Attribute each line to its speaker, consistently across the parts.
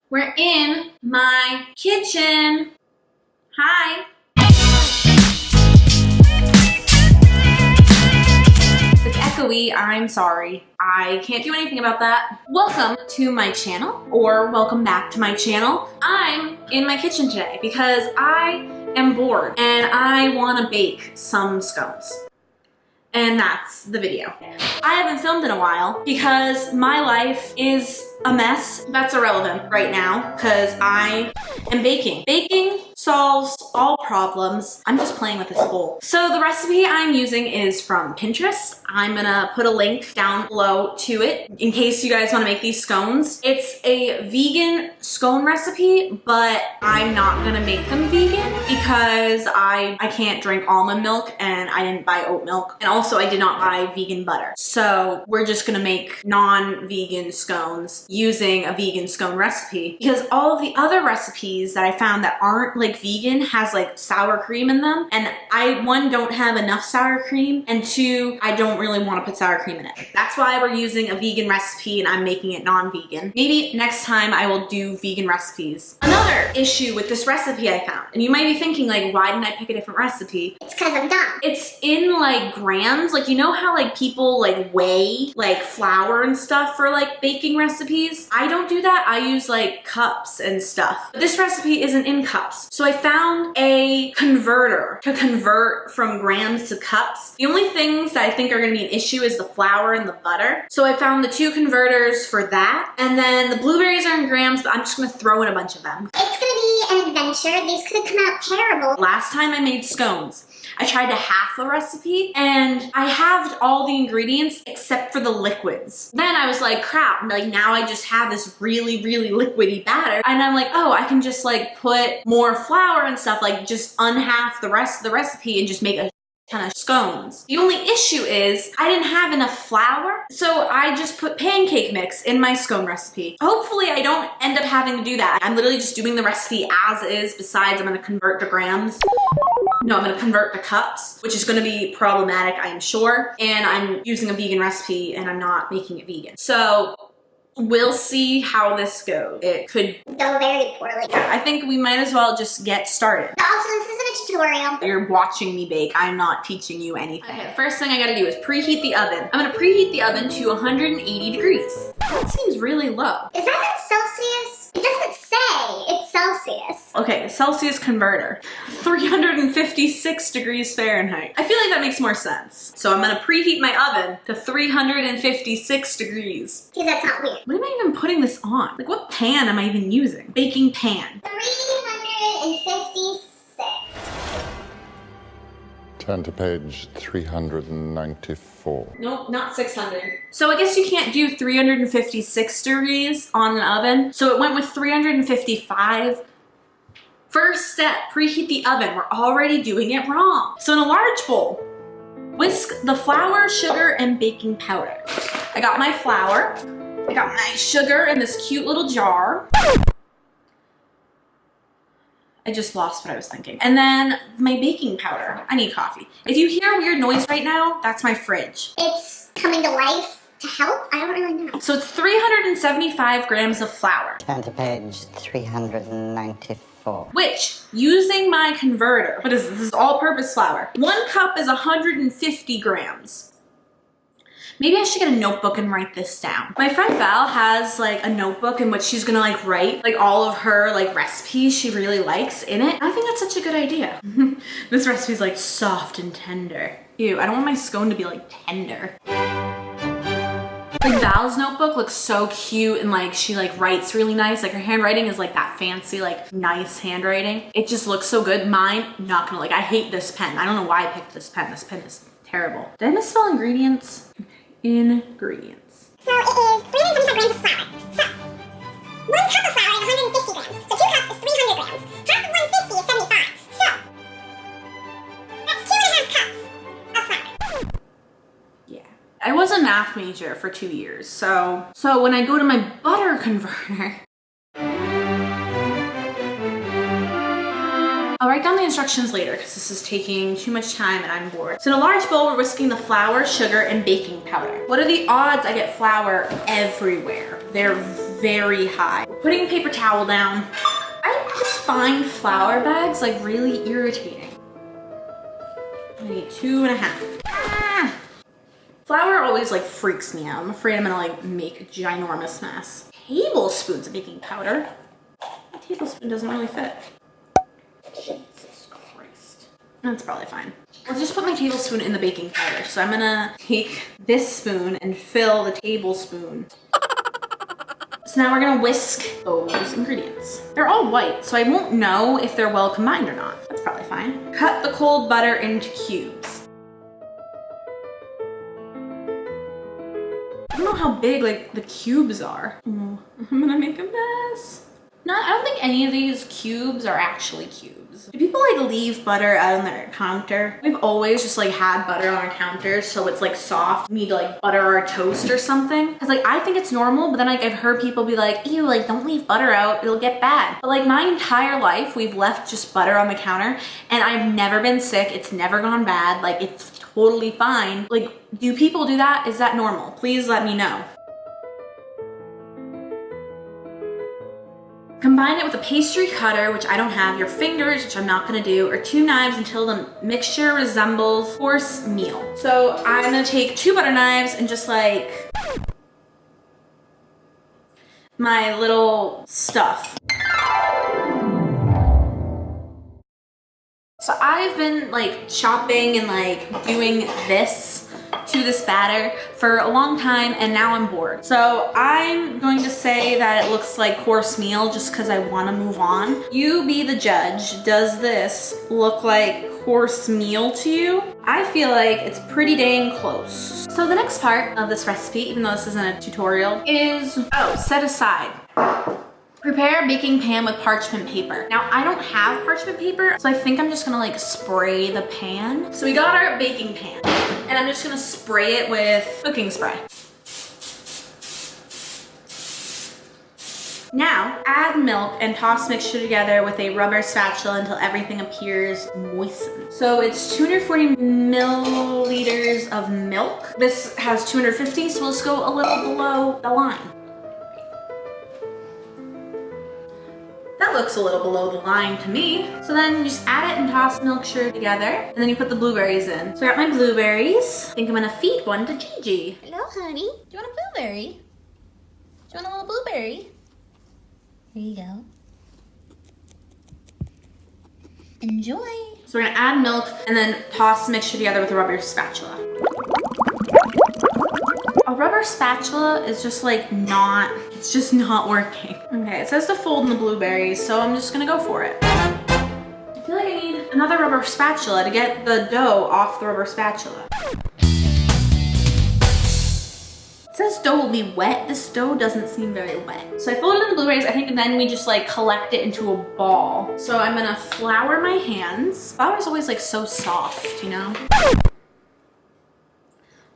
Speaker 1: We're in my kitchen. Hi. If it's echoey, I'm sorry. I can't do anything about that. Welcome to my channel, or welcome back to my channel. I'm in my kitchen today because I am bored and I want to bake some scones. And that's the video. I haven't filmed in a while because my life is a mess. That's irrelevant right now because I am baking. Baking solves all problems. I'm just playing with this bowl. So the recipe I'm using is from Pinterest. I'm gonna put a link down below to it in case you guys wanna make these scones. It's a vegan scone recipe, but I'm not gonna make them vegan because I can't drink almond milk and I didn't buy oat milk. And also I did not buy vegan butter. So we're just gonna make non-vegan scones using a vegan scone recipe because all of the other recipes that I found that aren't like vegan has like sour cream in them, and I, one, don't have enough sour cream, and two, I don't really want to put sour cream in it. That's why we're using a vegan recipe and I'm making it non-vegan. Maybe next time I will do vegan recipes. Another issue with this recipe I found, and you might be thinking like, why didn't I pick a different recipe?
Speaker 2: It's because I'm dumb.
Speaker 1: It's in like grams. Like, you know how like people like weigh like flour and stuff for like baking recipes? I don't do that. I use like cups and stuff. But this recipe isn't in cups. So I found a converter to convert from grams to cups. The only things that I think are gonna be an issue is the flour and the butter. So I found the two converters for that. And then the blueberries are in grams, but I'm just gonna throw in a bunch of them.
Speaker 2: It's gonna be an adventure. These could come out terrible.
Speaker 1: Last time I made scones, I tried to half a recipe and I halved all the ingredients except for the liquids. Then I was like, crap, like now I just have this really, really liquidy batter. And I'm like, oh, I can just like put more flour and stuff, like just unhalf the rest of the recipe and just make a ton of scones. The only issue is I didn't have enough flour, so I just put pancake mix in my scone recipe. Hopefully I don't end up having to do that. I'm literally just doing the recipe as is. Besides, I'm gonna convert to grams. No, I'm gonna convert to cups, which is gonna be problematic, I am sure. And I'm using a vegan recipe and I'm not making it vegan. So we'll see how this goes. It could
Speaker 2: go very poorly.
Speaker 1: Yeah, I think we might as well just get started.
Speaker 2: Also, this isn't a tutorial.
Speaker 1: You're watching me bake. I'm not teaching you anything. Okay, the first thing I gotta do is preheat the oven. I'm gonna preheat the oven to 180 degrees. That seems really low.
Speaker 2: Is that in Celsius? It doesn't say. It's Celsius.
Speaker 1: Okay, Celsius converter. 356 degrees Fahrenheit. I feel like that makes more sense. So I'm gonna preheat my oven to 356 degrees.
Speaker 2: Because that's not weird.
Speaker 1: When am I even putting this on? Like, what pan am I even using? Baking pan.
Speaker 2: 356.
Speaker 3: Turn to page 394.
Speaker 1: Nope, not 600. So I guess you can't do 356 degrees on an oven. So it went with 355. First step, preheat the oven. We're already doing it wrong. So in a large bowl, whisk the flour, sugar, and baking powder. I got my flour. I got my sugar in this cute little jar. I just lost what I was thinking. And then my baking powder. I need coffee. If you hear a weird noise right now, that's my fridge.
Speaker 2: It's coming to life to help? I don't really know.
Speaker 1: So it's 375 grams of flour.
Speaker 4: Turn to page 394.
Speaker 1: Which, using my converter, what is this? This is all-purpose flour. 1 cup is 150 grams. Maybe I should get a notebook and write this down. My friend Val has like a notebook in which she's gonna like write like all of her like recipes she really likes in it. I think that's such a good idea. This recipe's like soft and tender. Ew, I don't want my scone to be like tender. Like Val's notebook looks so cute and like she like writes really nice. Like her handwriting is like that fancy, like nice handwriting. It just looks so good. Mine, not gonna, like, I hate this pen. I don't know why I picked this pen. This pen is terrible. Did I misspell ingredients? Ingredients.
Speaker 2: So it is 375 grams of flour. So 1 cup of flour is 150 grams. So 2 cups is 300 grams. Half of 150 is 75. So that's 2.5 cups of flour.
Speaker 1: Yeah. I was a math major for 2 years, so when I go to my butter converter, I'll write down the instructions later because this is taking too much time and I'm bored. So in a large bowl, we're whisking the flour, sugar, and baking powder. What are the odds I get flour everywhere? They're very high. We're putting paper towel down. I just find flour bags like really irritating. I need 2.5. Ah! Flour always like freaks me out. I'm afraid I'm gonna like make a ginormous mess. Tablespoons of baking powder. My tablespoon doesn't really fit. Jesus Christ. That's probably fine. I'll just put my tablespoon in the baking powder. So I'm gonna take this spoon and fill the tablespoon. So now we're gonna whisk those ingredients. They're all white, so I won't know if they're well combined or not. That's probably fine. Cut the cold butter into cubes. I don't know how big like the cubes are. Oh, I'm gonna make a mess. No, I don't think any of these cubes are actually cubes. Do people like leave butter out on their counter? We've always just like had butter on our counters so it's like soft. We need to like butter our toast or something. Cause like I think it's normal, but then like I've heard people be like, ew, like don't leave butter out, it'll get bad. But like my entire life we've left just butter on the counter and I've never been sick, it's never gone bad, like it's totally fine. Like, do people do that? Is that normal? Please let me know. Combine it with a pastry cutter, which I don't have, your fingers, which I'm not gonna do, or 2 knives until the mixture resembles coarse meal. So I'm gonna take 2 butter knives and just like my little stuff. So I've been like chopping and like doing this to this batter for a long time and now I'm bored. So I'm going to say that it looks like course meal just because I want to move on. You be the judge. Does this look like course meal to you? I feel like it's pretty dang close. So the next part of this recipe, even though this isn't a tutorial, is, set aside. Prepare a baking pan with parchment paper. Now I don't have parchment paper, so I think I'm just gonna like spray the pan. So we got our baking pan and I'm just gonna spray it with cooking spray. Now add milk and toss mixture together with a rubber spatula until everything appears moistened. So it's 240 milliliters of milk. This has 250, so let's go a little below the line. That looks a little below the line to me. So then you just add it and toss the mixture together, and then you put the blueberries in. So I got my blueberries. I think I'm gonna feed one to Gigi.
Speaker 4: Hello, honey. Do you want a blueberry? Do you want a little blueberry? Here you go. Enjoy.
Speaker 1: So we're gonna add milk and then toss the mixture together with a rubber spatula. A rubber spatula is just like it's just not working. Okay, it says to fold in the blueberries, so I'm just gonna go for it. I feel like I need another rubber spatula to get the dough off the rubber spatula. It says dough will be wet. This dough doesn't seem very wet. So I folded in the blueberries, I think, and then we just like collect it into a ball. So I'm gonna flour my hands. Flour's always like so soft, you know?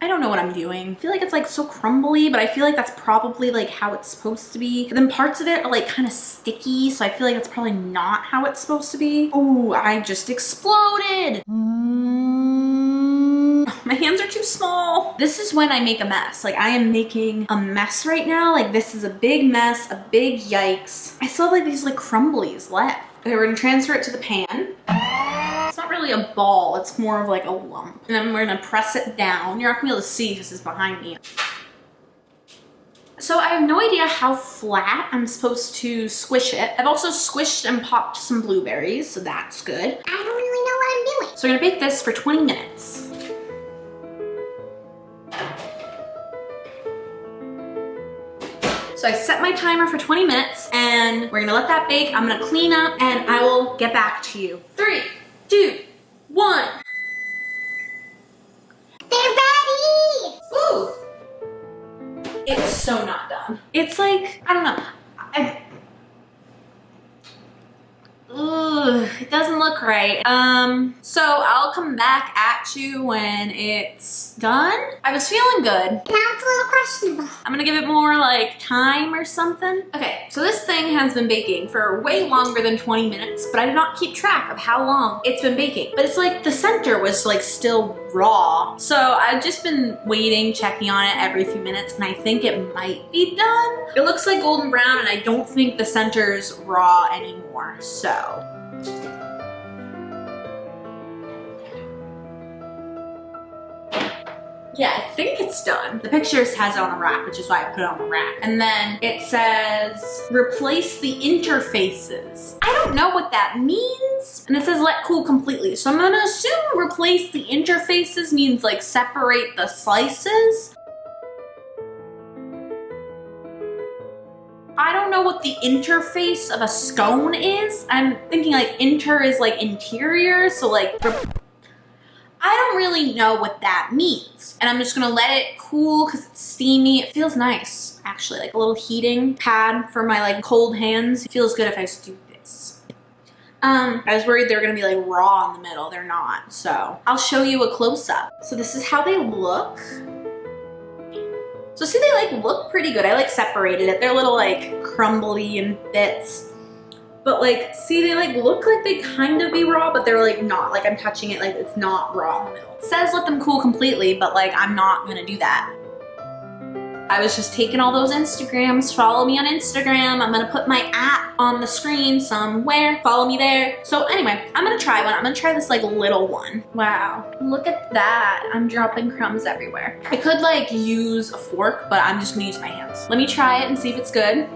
Speaker 1: I don't know what I'm doing. I feel like it's like so crumbly, but I feel like that's probably like how it's supposed to be. And then parts of it are like kind of sticky, so I feel like that's probably not how it's supposed to be. Oh, I just exploded. My hands are too small. This is when I make a mess. Like I am making a mess right now. Like this is a big mess, a big yikes. I still have like these like crumblies left. Okay, we're gonna transfer it to the pan. It's not really a ball, it's more of like a lump. And then we're gonna press it down. You're not gonna be able to see because it's behind me. So I have no idea how flat I'm supposed to squish it. I've also squished and popped some blueberries, so that's good.
Speaker 2: I don't really know what I'm doing.
Speaker 1: So we're gonna bake this for 20 minutes. So I set my timer for 20 minutes and we're gonna let that bake. I'm gonna clean up and I will get back to you. 3, 2, 1.
Speaker 2: They're ready!
Speaker 1: Ooh. It's so not done. It's like, I don't know. Ugh. Ugh, it doesn't look right. So I'll come back at you when it's done. I was feeling good.
Speaker 2: Now it's a little questionable.
Speaker 1: I'm gonna give it more like time or something. Okay, so this thing has been baking for way longer than 20 minutes, but I did not keep track of how long it's been baking. But it's like the center was like still raw. So I've just been waiting, checking on it every few minutes, and I think it might be done. It looks like golden brown, and I don't think the center's raw anymore, so. Yeah, I think it's done. The pictures has it on the rack, which is why I put it on the rack. And then it says, replace the interfaces. I don't know what that means. And it says let cool completely. So I'm gonna assume replace the interfaces means like separate the slices. I don't know what the interface of a scone is. I'm thinking like inter is like interior, so like I don't really know what that means. And I'm just gonna let it cool because it's steamy. It feels nice, actually, like a little heating pad for my like cold hands. It feels good if I just do this. I was worried they were gonna be like raw in the middle. They're not, so. I'll show you a close-up. So this is how they look. So see, they like look pretty good. I like separated it. They're a little like crumbly in bits. But like, see, they like look like they kind of be raw, but they're like not. Like I'm touching it like it's not raw in the middle. It says let them cool completely, but like I'm not gonna do that. I was just taking all those Instagrams. Follow me on Instagram. I'm gonna put my app on the screen somewhere. Follow me there. So anyway, I'm gonna try one. I'm gonna try this like little one. Wow, look at that. I'm dropping crumbs everywhere. I could like use a fork, but I'm just gonna use my hands. Let me try it and see if it's good.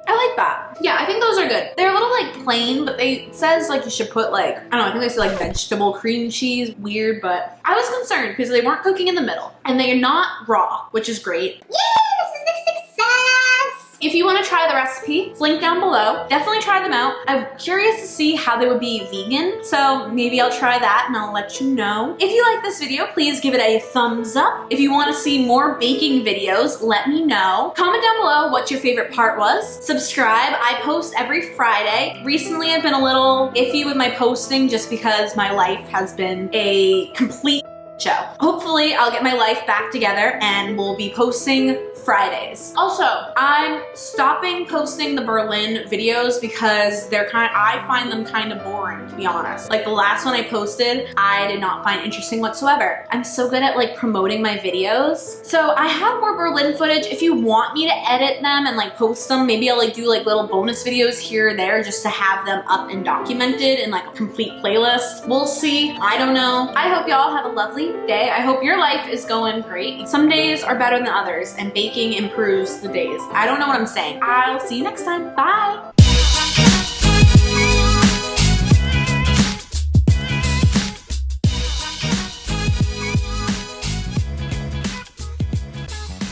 Speaker 1: I like that. Yeah, I think those are good. They're a little like plain, but it says like you should put like, I don't know, I think they say like vegetable cream cheese. Weird, but I was concerned because they weren't cooking in the middle and they are not raw, which is great.
Speaker 2: Yay, this is a success!
Speaker 1: If you want to try the recipe, it's linked down below. Definitely try them out. I'm curious to see how they would be vegan, so maybe I'll try that and I'll let you know. If you like this video, please give it a thumbs up. If you want to see more baking videos, let me know. Comment down below what your favorite part was. Subscribe. I post every Friday. Recently, I've been a little iffy with my posting just because my life has been a complete show. Hopefully, I'll get my life back together and we'll be posting Fridays. Also, I'm stopping posting the Berlin videos because I find them kind of boring, to be honest. Like the last one I posted, I did not find interesting whatsoever. I'm so good at like promoting my videos. So I have more Berlin footage. If you want me to edit them and like post them, maybe I'll like do like little bonus videos here or there just to have them up and documented in like a complete playlist. We'll see. I don't know. I hope y'all have a lovely day. I hope your life is going great. Some days are better than others and baking improves the days. I don't know what I'm saying. I'll see you next time. Bye.